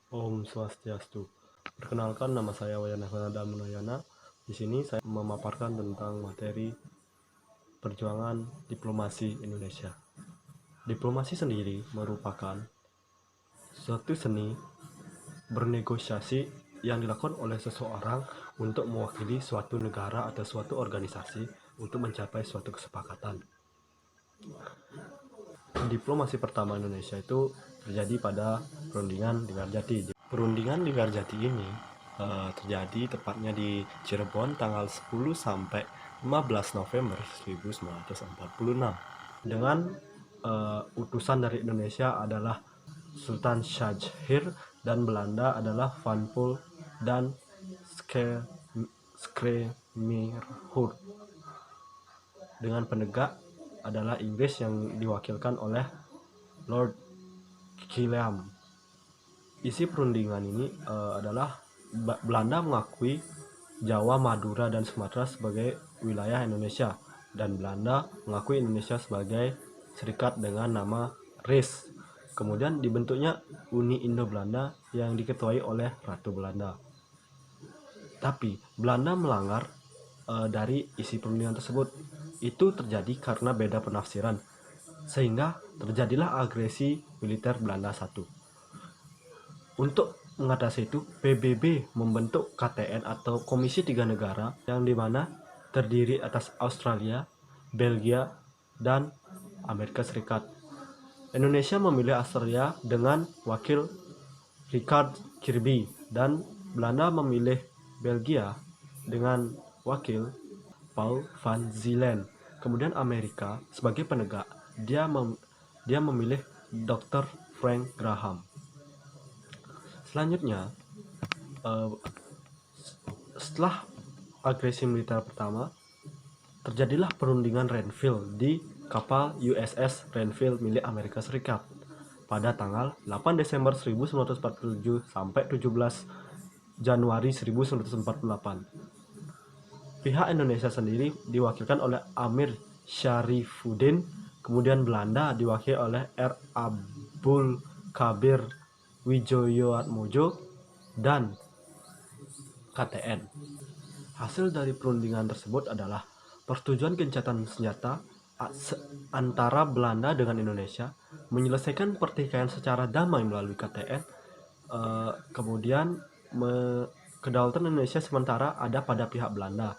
Om Swastiastu. Perkenalkan, nama saya Wayan Evananda Munayana. Di sini saya memaparkan tentang materi perjuangan diplomasi Indonesia. Diplomasi sendiri merupakan suatu seni bernegosiasi yang dilakukan oleh seseorang untuk mewakili suatu negara atau suatu organisasi untuk mencapai suatu kesepakatan. Diplomasi pertama Indonesia itu terjadi pada perundingan Linggarjati. Perundingan Linggarjati ini terjadi tepatnya di Cirebon tanggal 10 sampai 15 November 1946 dengan utusan dari Indonesia adalah Sultan Syahrir dan Belanda adalah Van Poel dan Skremierhout. Dengan penegak adalah Inggris yang diwakilkan oleh Lord Killiam. Isi perundingan ini adalah Belanda mengakui Jawa, Madura, dan Sumatera sebagai wilayah Indonesia, dan Belanda mengakui Indonesia sebagai serikat dengan nama RIS. Kemudian dibentuknya Uni Indo-Belanda yang diketuai oleh Ratu Belanda. Tapi Belanda melanggar dari isi perundingan tersebut. Itu terjadi karena beda penafsiran, sehingga terjadilah agresi militer Belanda I. Untuk mengatasi itu, PBB membentuk KTN atau Komisi Tiga Negara yang dimana terdiri atas Australia, Belgia, dan Amerika Serikat. Indonesia memilih Australia dengan wakil Richard Kirby, dan Belanda memilih Belgia dengan wakil Paul van Zielen. Kemudian Amerika sebagai penegak, dia memilih Dr. Frank Graham. Selanjutnya, setelah agresi militer pertama, terjadilah perundingan Renville di kapal USS Renville milik Amerika Serikat pada tanggal 8 Desember 1947 sampai 17 Januari 1948. Pihak Indonesia sendiri diwakilkan oleh Amir Syarifuddin, kemudian Belanda diwakili oleh R. Abdul Kabir Wijoyoatmojo, dan KTN. Hasil dari perundingan tersebut adalah persetujuan gencatan senjata antara Belanda dengan Indonesia, menyelesaikan pertikaian secara damai melalui KTN, kemudian kedaulatan Indonesia sementara ada pada pihak Belanda,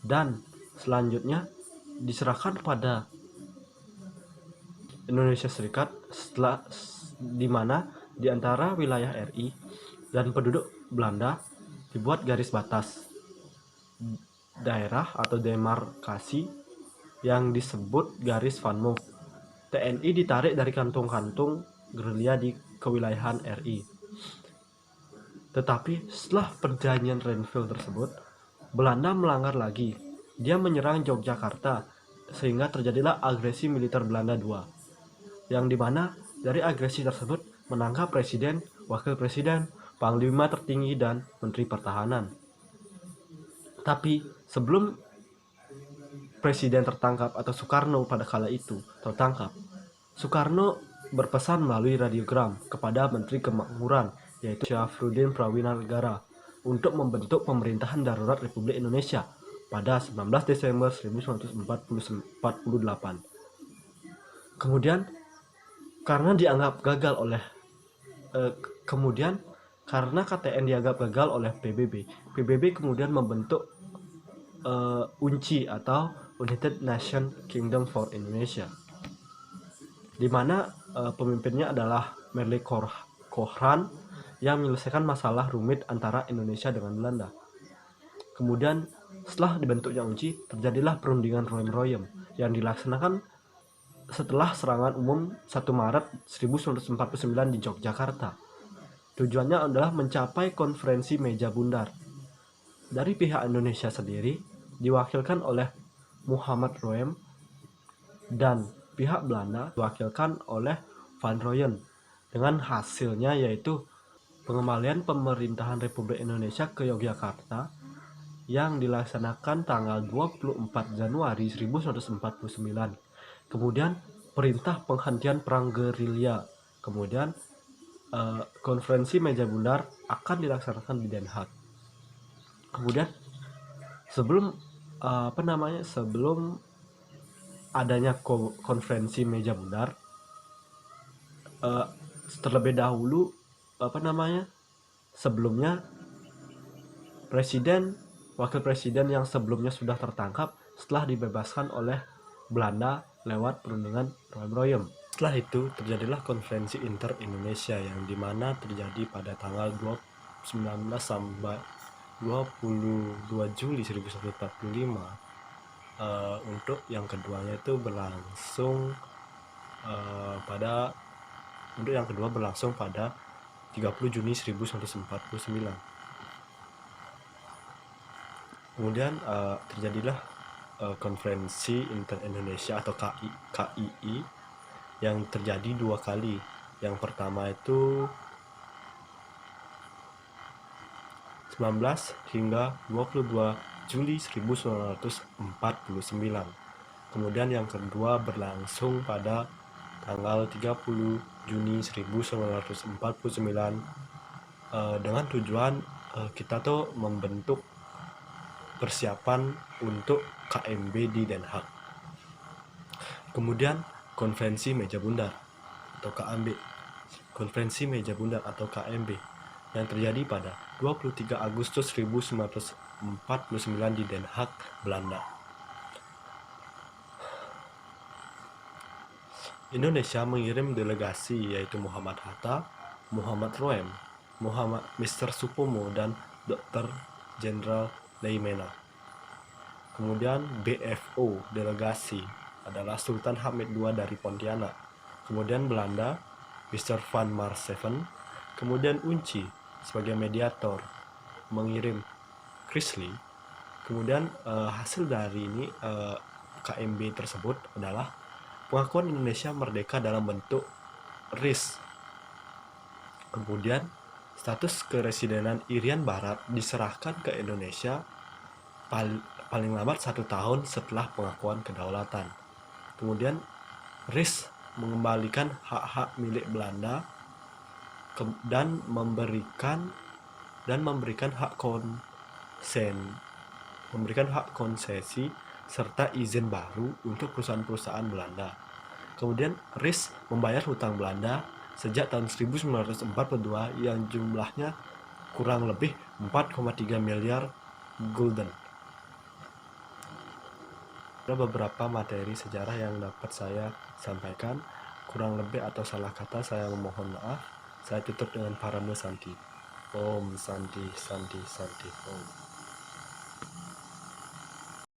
dan selanjutnya diserahkan pada Indonesia Serikat setelah di mana di antara wilayah RI dan penduduk Belanda dibuat garis batas daerah atau demarkasi yang disebut garis Van Move. TNI ditarik dari kantung-kantung gerilya di kewilayahan RI. Tetapi setelah perjanjian Renville tersebut, Belanda melanggar lagi. Dia menyerang Yogyakarta, sehingga terjadilah agresi militer Belanda II, yang dimana dari agresi tersebut menangkap presiden, wakil presiden, panglima tertinggi, dan menteri pertahanan. Tapi sebelum presiden tertangkap atau Soekarno pada kala itu tertangkap, Soekarno berpesan melalui radiogram kepada Menteri Kemakmuran, yaitu Syafruddin Prawinegara, untuk membentuk pemerintahan darurat Republik Indonesia pada 19 Desember 1948. Kemudian karena dianggap gagal oleh karena KTN dianggap gagal oleh PBB kemudian membentuk UNCI atau United Nation Kingdom for Indonesia, di mana pemimpinnya adalah Merle Kohran yang menyelesaikan masalah rumit antara Indonesia dengan Belanda. Kemudian setelah dibentuknya UNCI, terjadilah perundingan Royem-Royem yang dilaksanakan setelah serangan umum 1 Maret 1949 di Yogyakarta. Tujuannya adalah mencapai konferensi meja bundar. Dari pihak Indonesia sendiri diwakilkan oleh Muhammad Roem, dan pihak Belanda diwakilkan oleh Van Rooyen. Dengan hasilnya yaitu pengembalian pemerintahan Republik Indonesia ke Yogyakarta yang dilaksanakan tanggal 24 Januari 1949. Kemudian perintah penghentian perang gerilya. Kemudian konferensi meja bundar akan dilaksanakan di Den Haag. Kemudian sebelum sebelum adanya konferensi meja bundar, terlebih dahulu sebelumnya wakil presiden yang sebelumnya sudah tertangkap setelah dibebaskan oleh Belanda lewat perundingan Roem-Royem. Setelah itu terjadilah konferensi inter-Indonesia yang dimana terjadi pada tanggal 19 sampai 22 Juli 1945. Untuk yang keduanya itu berlangsung pada 30 Juni 1949. Kemudian terjadilah konferensi inter-Indonesia atau KII yang terjadi 2 kali. Yang pertama itu 19 hingga 22 Juli 1949. Kemudian yang kedua berlangsung pada tanggal 30 Juni 1949 dengan tujuan kita tuh membentuk persiapan untuk KMB di Den Haag. Kemudian konferensi meja bundar atau KMB. Konferensi meja bundar atau KMB yang terjadi pada 23 Agustus 1949 di Den Haag, Belanda. Indonesia mengirim delegasi yaitu Muhammad Hatta, Muhammad Roem, Mr. Supomo, dan Dr. Jenderal Leimena. Kemudian BFO delegasi adalah Sultan Hamid II dari Pontianak. Kemudian Belanda, Mr. Van Maarseven. Kemudian UNCI sebagai mediator mengirim Chrisley. Kemudian hasil dari ini KMB tersebut adalah pengakuan Indonesia merdeka dalam bentuk RIS. Kemudian status keresidenan Irian Barat diserahkan ke Indonesia paling lambat 1 tahun setelah pengakuan kedaulatan. Kemudian RIS mengembalikan hak-hak milik Belanda dan memberikan hak konsesi serta izin baru untuk perusahaan-perusahaan Belanda. Kemudian RIS membayar hutang Belanda sejak tahun 1942 yang jumlahnya kurang lebih 4,3 miliar gulden. Ada beberapa materi sejarah yang dapat saya sampaikan. Kurang lebih atau salah kata saya memohon maaf. Saya tutup dengan Parama Santi. Om Santi Santi Santi Om.